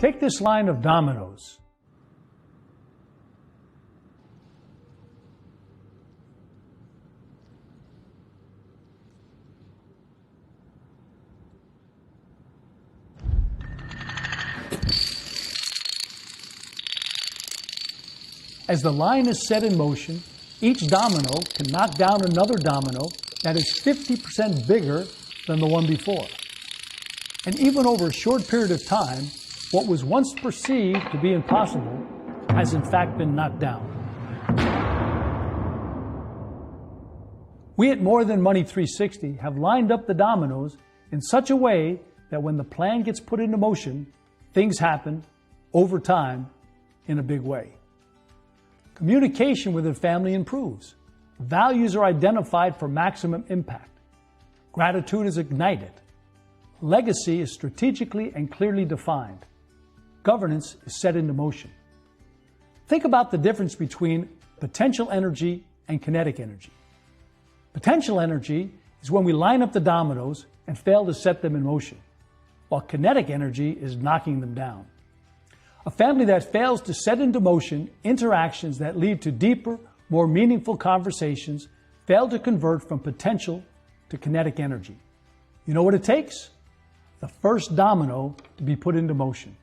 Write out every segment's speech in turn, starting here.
Take this line of dominoes. As the line is set in motion, each domino can knock down another domino that is 50% bigger than the one before. And even over a short period of time, what was once perceived to be impossible has in fact been knocked down. We at More Than Money 360 have lined up the dominoes in such a way that when the plan gets put into motion, things happen over time in a big way. Communication within family improves. Values are identified for maximum impact. Gratitude is ignited. Legacy is strategically and clearly defined. Governance is set into motion. Think about the difference between potential energy and kinetic energy. Potential energy is when we line up the dominoes and fail to set them in motion, while kinetic energy is knocking them down. A family that fails to set into motion interactions that lead to deeper, more meaningful conversations fail to convert from potential to kinetic energy. You know what it takes? The first domino to be put into motion.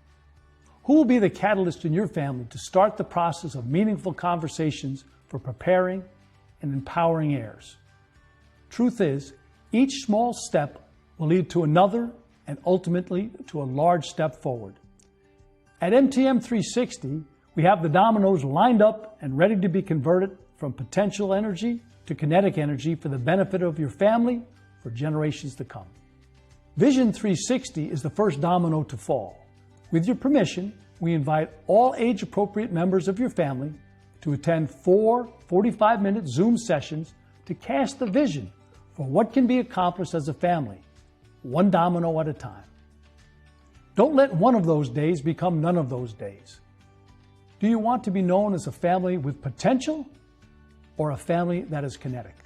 Who will be the catalyst in your family to start the process of meaningful conversations for preparing and empowering heirs? Truth is, each small step will lead to another and ultimately to a large step forward. At MTM 360, we have the dominoes lined up and ready to be converted from potential energy to kinetic energy for the benefit of your family for generations to come. Vision 360 is the first domino to fall. With your permission, we invite all age-appropriate members of your family to attend 4 45-minute Zoom sessions to cast the vision for what can be accomplished as a family, one domino at a time. Don't let one of those days become none of those days. Do you want to be known as a family with potential or a family that is kinetic?